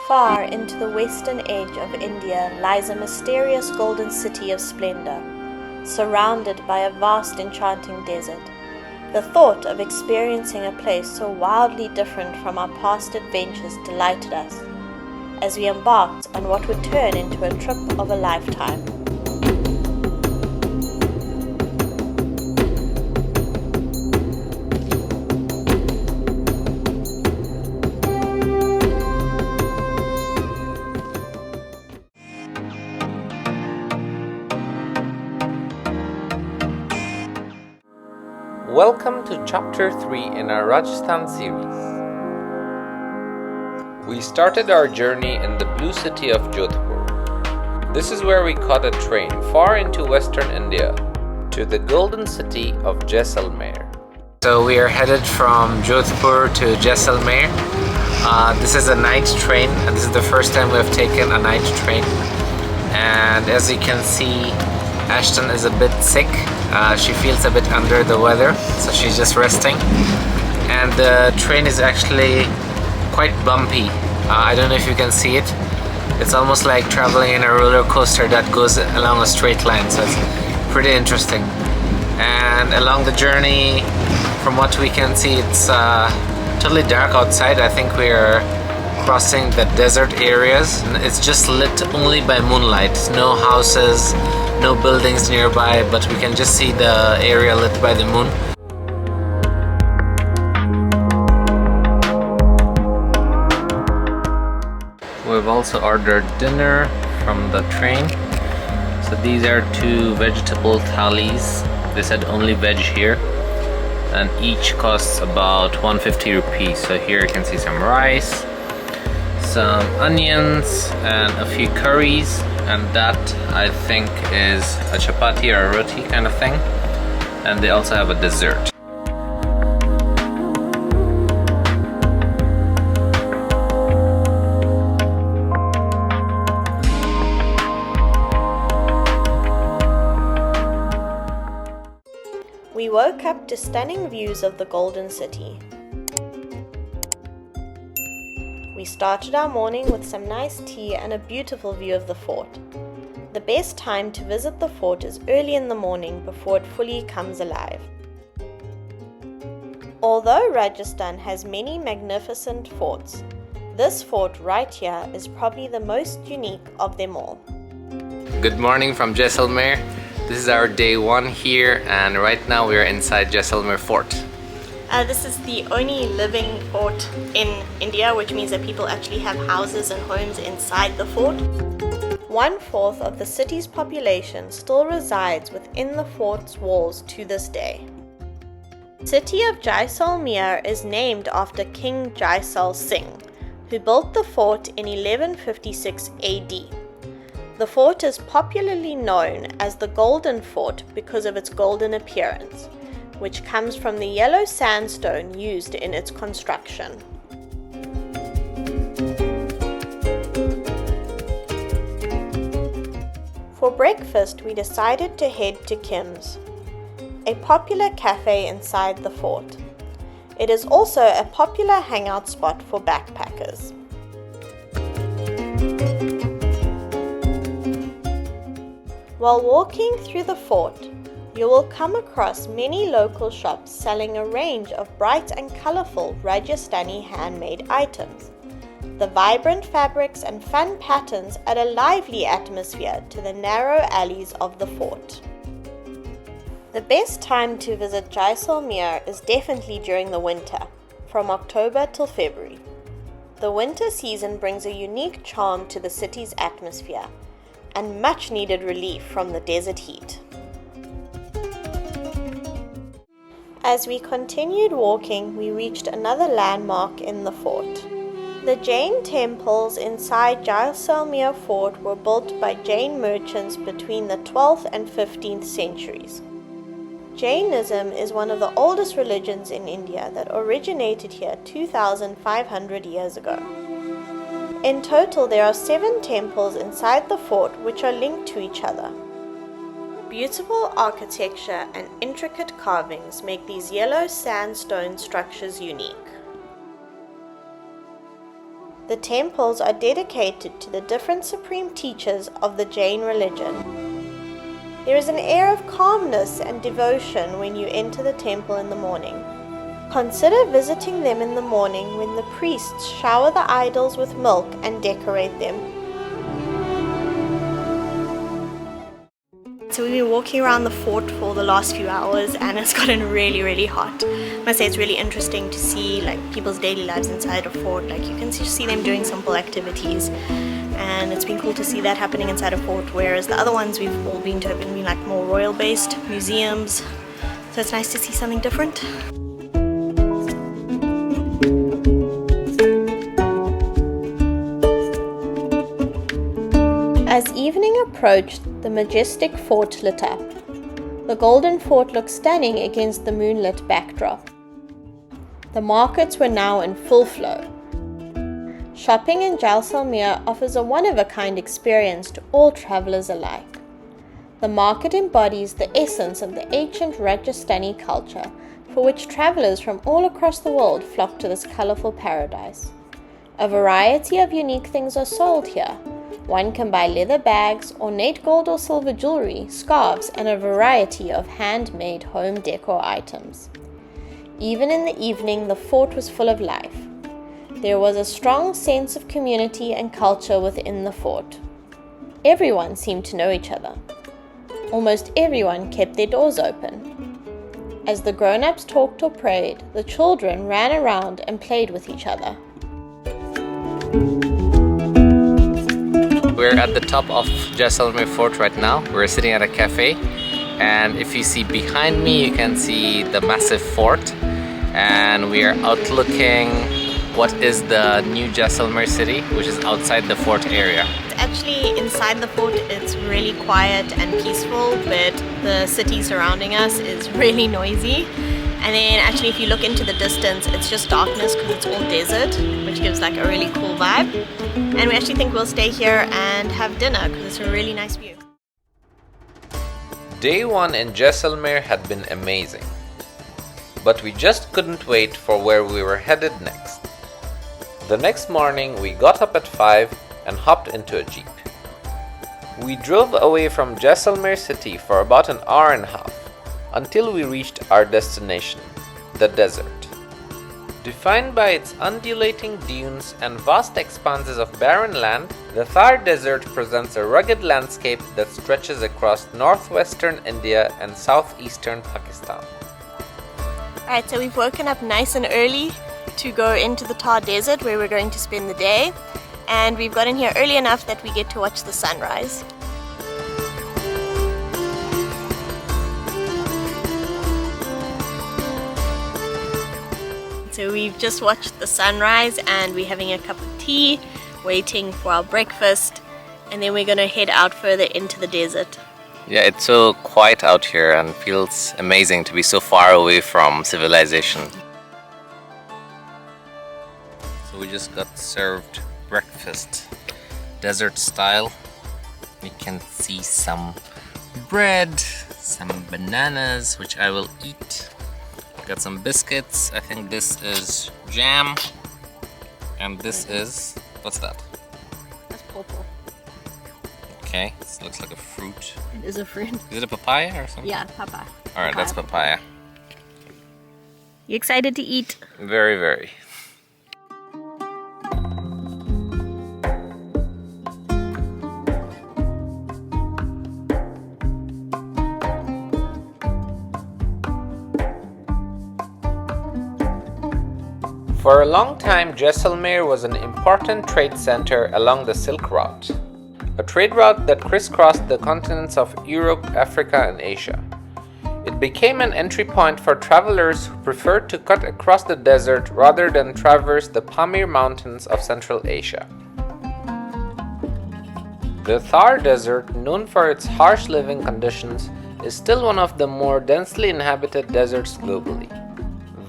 Far into the western edge of India lies a mysterious golden city of splendor, surrounded by a vast enchanting desert. The thought of experiencing a place so wildly different from our past adventures delighted us, as we embarked on what would turn into a trip of a lifetime. Welcome to Chapter 3 in our Rajasthan series. We started our journey in the blue city of Jodhpur. This is where we caught a train far into western India to the golden city of Jaisalmer. So we are headed from Jodhpur to Jaisalmer. This is a night train, and this is the first time we have taken a night train. And as you can see, Ashton is a bit sick. She feels a bit under the weather, so she's just resting. And the train is actually quite bumpy. I don't know if you can see it. It's almost like traveling in a roller coaster that goes along a straight line, so it's pretty interesting. And along the journey, from what we can see, it's totally dark outside. I think we're crossing the desert areas. It's just lit only by moonlight. No houses, no buildings nearby, but we can just see the area lit by the moon. We've also ordered dinner from the train. So these are 2 vegetable thalis. They said only veg here, and each costs about 150 rupees. So here you can see some rice, some onions, and a few curries, and that I think is a chapati or a roti kind of thing. And they also have a dessert. We woke up to stunning views of the Golden City. We started our morning with some nice tea and a beautiful view of the fort. The best time to visit the fort is early in the morning before it fully comes alive. Although Rajasthan has many magnificent forts, this fort right here is probably the most unique of them all. Good morning from Jaisalmer. This is our day 1 here, and right now we are inside Jaisalmer Fort. This is the only living fort in India, which means that people actually have houses and homes inside the fort. 1/4 of the city's population still resides within the fort's walls to this day. The city of Jaisalmer is named after King Jaisal Singh, who built the fort in 1156 AD. The fort is popularly known as the Golden Fort because of its golden appearance, which comes from the yellow sandstone used in its construction. For breakfast, we decided to head to Kim's, a popular cafe inside the fort. It is also a popular hangout spot for backpackers. While walking through the fort, you will come across many local shops selling a range of bright and colorful Rajasthani handmade items. The vibrant fabrics and fun patterns add a lively atmosphere to the narrow alleys of the fort. The best time to visit Jaisalmer is definitely during the winter, from October till February. The winter season brings a unique charm to the city's atmosphere and much needed relief from the desert heat. As we continued walking, we reached another landmark in the fort. The Jain Temples inside Jaisalmer Fort were built by Jain merchants between the 12th and 15th centuries. Jainism is one of the oldest religions in India that originated here 2,500 years ago. In total, there are 7 temples inside the fort which are linked to each other. Beautiful architecture and intricate carvings make these yellow sandstone structures unique. The temples are dedicated to the different supreme teachers of the Jain religion. There is an air of calmness and devotion when you enter the temple in the morning. Consider visiting them in the morning when the priests shower the idols with milk and decorate them. So we've been walking around the fort for the last few hours and it's gotten really hot. I must say it's really interesting to see like people's daily lives inside a fort. Like you can see them doing simple activities and it's been cool to see that happening inside a fort, whereas the other ones we've all been to have been like more royal based museums. So it's nice to see something different. As evening approached, the majestic fort lit up. The golden fort looked stunning against the moonlit backdrop. The markets were now in full flow. Shopping in Jaisalmer offers a one-of-a-kind experience to all travelers alike. The market embodies the essence of the ancient Rajasthani culture, for which travelers from all across the world flock to this colorful paradise. A variety of unique things are sold here. One can buy leather bags, ornate gold or silver jewelry, scarves, and a variety of handmade home decor items. Even in the evening, the fort was full of life. There was a strong sense of community and culture within the fort. Everyone seemed to know each other. Almost everyone kept their doors open. As the grown-ups talked or prayed, the children ran around and played with each other. We're at the top of Jaisalmer Fort right now. We're sitting at a cafe, and if you see behind me, you can see the massive fort, and we are outlooking what is the new Jaisalmer city, which is outside the fort area. Actually, inside the fort, it's really quiet and peaceful, but the city surrounding us is really noisy. And then actually, if you look into the distance, it's just darkness because it's all desert, which gives like a really cool vibe. And we actually think we'll stay here and have dinner because it's a really nice view. Day 1 in Jaisalmer had been amazing, but we just couldn't wait for where we were headed next. The next morning, we got up at 5 and hopped into a jeep. We drove away from Jaisalmer city for about an hour and a half until we reached our destination, the desert. Defined by its undulating dunes and vast expanses of barren land, the Thar desert presents a rugged landscape that stretches across northwestern India and southeastern Pakistan. Alright, so we've woken up nice and early to go into the Thar desert where we're going to spend the day, and we've gotten here early enough that we get to watch the sunrise. So we've just watched the sunrise and we're having a cup of tea, waiting for our breakfast, and then we're going to head out further into the desert. Yeah, it's so quiet out here and feels amazing to be so far away from civilization. So we just got served breakfast, desert style. We can see some bread, some bananas, which I will eat. Got some biscuits. I think this is jam, and this is, what's that? That's purple. Okay, this looks like a fruit. It is a fruit. Is it a papaya or something? Yeah, papaya. Alright, that's papaya. You excited to eat? Very, very. For a long time, Jaisalmer was an important trade center along the Silk Route, a trade route that crisscrossed the continents of Europe, Africa, and Asia. It became an entry point for travelers who preferred to cut across the desert rather than traverse the Pamir Mountains of Central Asia. The Thar Desert, known for its harsh living conditions, is still one of the more densely inhabited deserts globally.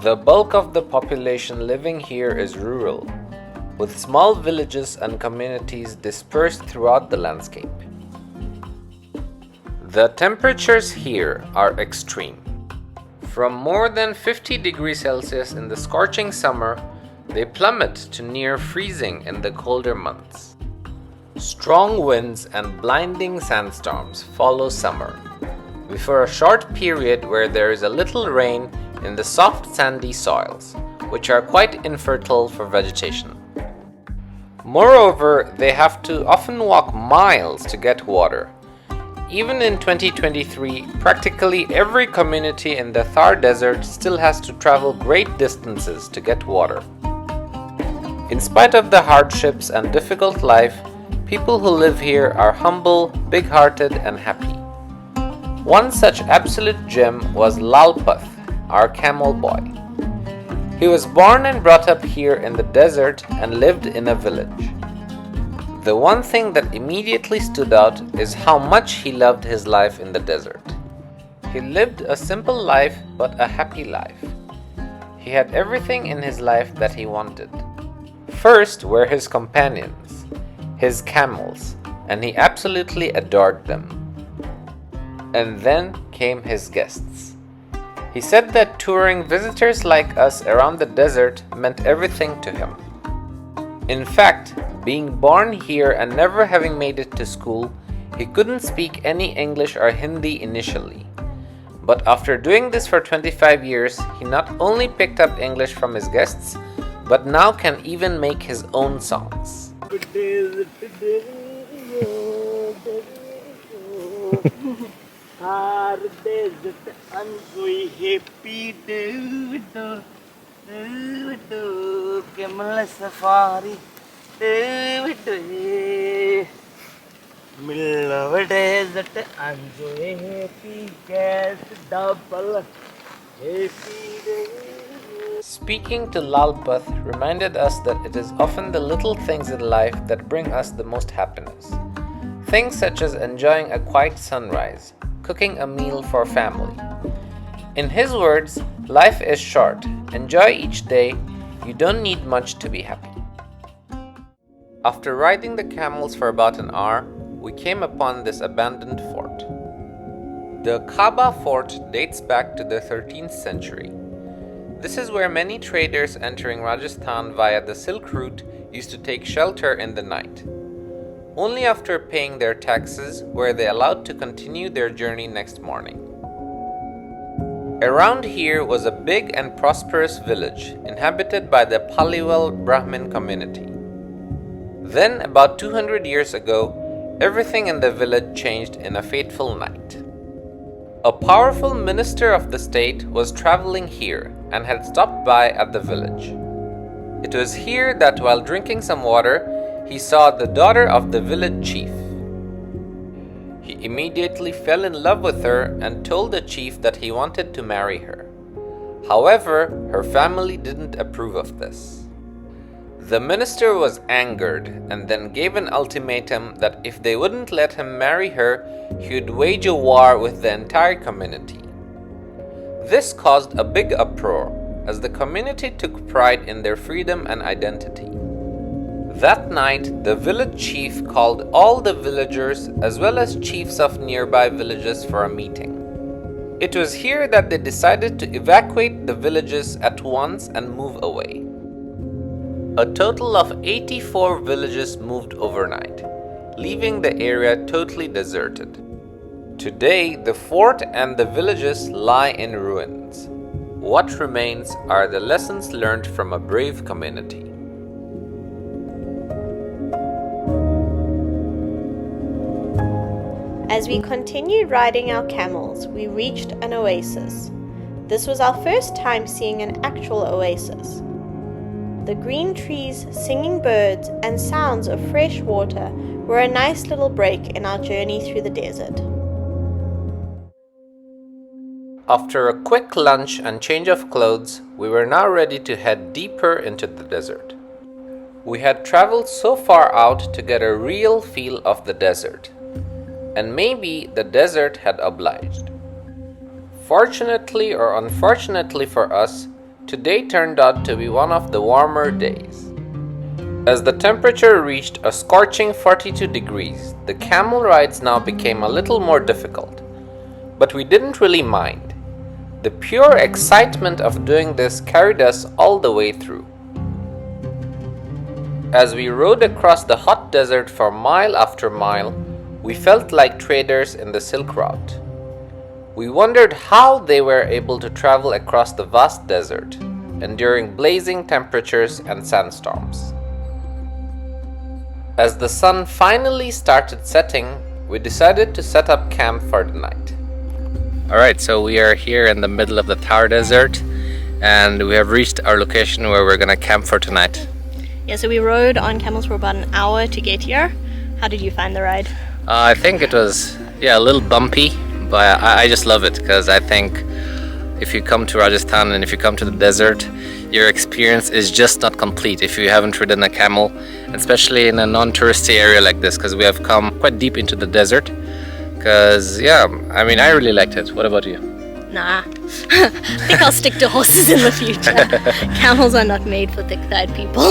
The bulk of the population living here is rural, with small villages and communities dispersed throughout the landscape. The temperatures here are extreme. From more than 50 degrees Celsius in the scorching summer They plummet to near freezing in the colder months. Strong winds and blinding sandstorms follow summer, before a short period where there is a little rain in the soft sandy soils, which are quite infertile for vegetation. Moreover, they have to often walk miles to get water. Even in 2023, practically every community in the Thar desert still has to travel great distances to get water. In spite of the hardships and difficult life, people who live here are humble, big-hearted, and happy. One such absolute gem was Lalpath, our camel boy. He was born and brought up here in the desert and lived in a village. The one thing that immediately stood out is how much he loved his life in the desert. He lived a simple life but a happy life. He had everything in his life that he wanted. First were his companions, his camels, and he absolutely adored them. And then came his guests. He said that touring visitors like us around the desert meant everything to him. In fact, being born here and never having made it to school, he couldn't speak any English or Hindi initially. But after doing this for 25 years, he not only picked up English from his guests, but now can even make his own songs. Thar desert and happy Camel safari middle of desert and happy gas double happy day. Speaking to Lalpath reminded us that it is often the little things in life that bring us the most happiness. Things such as enjoying a quiet sunrise, cooking a meal for family. In his words, life is short. Enjoy each day. You don't need much to be happy. After riding the camels for about an hour, we came upon this abandoned fort. The Khaba Fort dates back to the 13th century. This is where many traders entering Rajasthan via the Silk Route used to take shelter in the night. Only after paying their taxes were they allowed to continue their journey next morning. Around here was a big and prosperous village inhabited by the Paliwal Brahmin community. Then, about 200 years ago, everything in the village changed in a fateful night. A powerful minister of the state was traveling here and had stopped by at the village. It was here that while drinking some water, he saw the daughter of the village chief. He immediately fell in love with her and told the chief that he wanted to marry her. However, her family didn't approve of this. The minister was angered and then gave an ultimatum that if they wouldn't let him marry her, he would wage a war with the entire community. This caused a big uproar, as the community took pride in their freedom and identity. That night, the village chief called all the villagers as well as chiefs of nearby villages for a meeting. It was here that they decided to evacuate the villages at once and move away. A total of 84 villages moved overnight, leaving the area totally deserted. Today, the fort and the villages lie in ruins. What remains are the lessons learned from a brave community. As we continued riding our camels, we reached an oasis. This was our first time seeing an actual oasis. The green trees, singing birds, and sounds of fresh water were a nice little break in our journey through the desert. After a quick lunch and change of clothes, we were now ready to head deeper into the desert. We had traveled so far out to get a real feel of the desert, and maybe the desert had obliged. Fortunately or unfortunately for us, today turned out to be one of the warmer days. As the temperature reached a scorching 42 degrees, the camel rides now became a little more difficult, but we didn't really mind. The pure excitement of doing this carried us all the way through. As we rode across the hot desert for mile after mile, we felt like traders in the Silk Route. We wondered how they were able to travel across the vast desert, enduring blazing temperatures and sandstorms. As the sun finally started setting, we decided to set up camp for the night. Alright, so we are here in the middle of the Thar desert, and we have reached our location where we're gonna camp for tonight. Yeah, so we rode on camels for about an hour to get here. How did you find the ride? I think it was, a little bumpy, but I just love it because I think if you come to Rajasthan and if you come to the desert, your experience is just not complete if you haven't ridden a camel, especially in a non-touristy area like this, because we have come quite deep into the desert. Because, I really liked it. What about you? Nah, I think I'll stick to horses in the future. Camels are not made for thick-thighed people.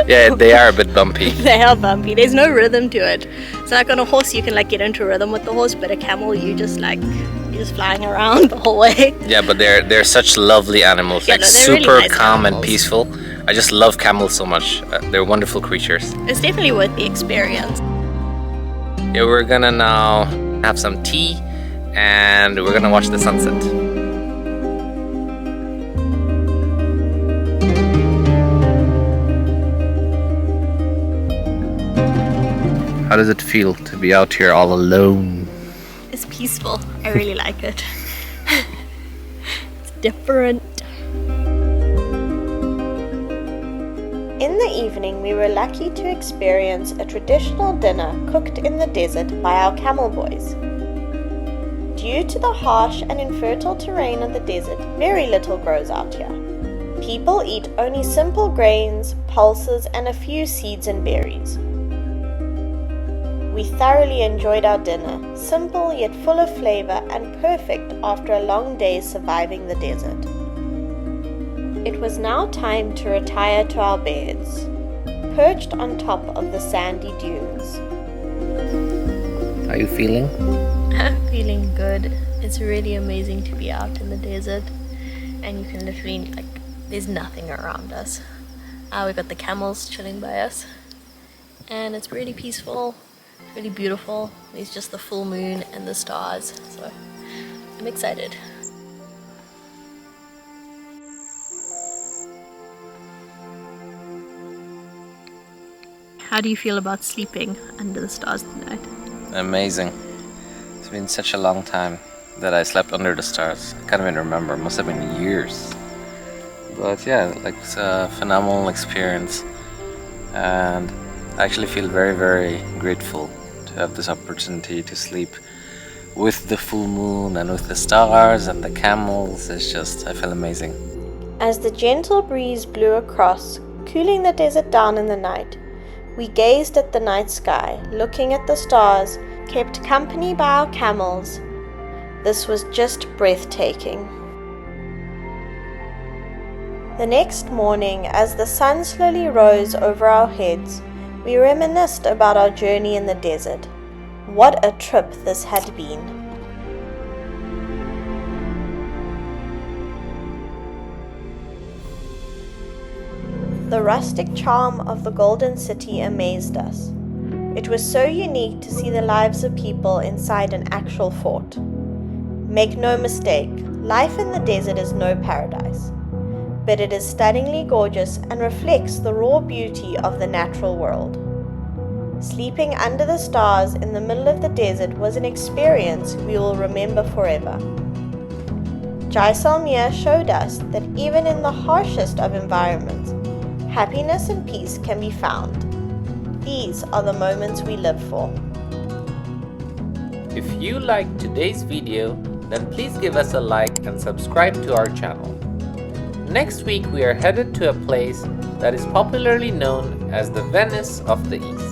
Yeah, they are a bit bumpy. They are bumpy. There's no rhythm to it. So like on a horse, you can like get into a rhythm with the horse, but a camel, you're just flying around the whole way. Yeah, but they're such lovely animals. Yeah, like no, super really nice calm animals. and peaceful. I just love camels so much. They're wonderful creatures. It's definitely worth the experience. Yeah, we're gonna now have some tea and we're gonna watch the sunset. How does it feel to be out here all alone? It's peaceful. I really like it. It's different. In the evening, we were lucky to experience a traditional dinner cooked in the desert by our camel boys. Due to the harsh and infertile terrain of the desert, very little grows out here. People eat only simple grains, pulses, and a few seeds and berries. We thoroughly enjoyed our dinner, simple yet full of flavor and perfect after a long day surviving the desert. It was now time to retire to our beds, perched on top of the sandy dunes. Are you feeling? I'm feeling good. It's really amazing to be out in the desert, and you can literally, there's nothing around us. We've got the camels chilling by us, and it's really peaceful, really beautiful. There's just the full moon and the stars, so I'm excited. How do you feel about sleeping under the stars tonight? Amazing. It's been such a long time that I slept under the stars. I can't even remember. It must have been years. But yeah, it's a phenomenal experience. And I actually feel very, very grateful to have this opportunity to sleep with the full moon and with the stars and the camels. I feel amazing. As the gentle breeze blew across, cooling the desert down in the night, we gazed at the night sky, looking at the stars, kept company by our camels. This was just breathtaking. The next morning, as the sun slowly rose over our heads, we reminisced about our journey in the desert. What a trip this had been. The rustic charm of the Golden City amazed us. It was so unique to see the lives of people inside an actual fort. Make no mistake, life in the desert is no paradise, but it is stunningly gorgeous and reflects the raw beauty of the natural world. Sleeping under the stars in the middle of the desert was an experience we will remember forever. Jaisalmer showed us that even in the harshest of environments, happiness and peace can be found. These are the moments we live for. If you liked today's video, then please give us a like and subscribe to our channel. Next week we are headed to a place that is popularly known as the Venice of the East.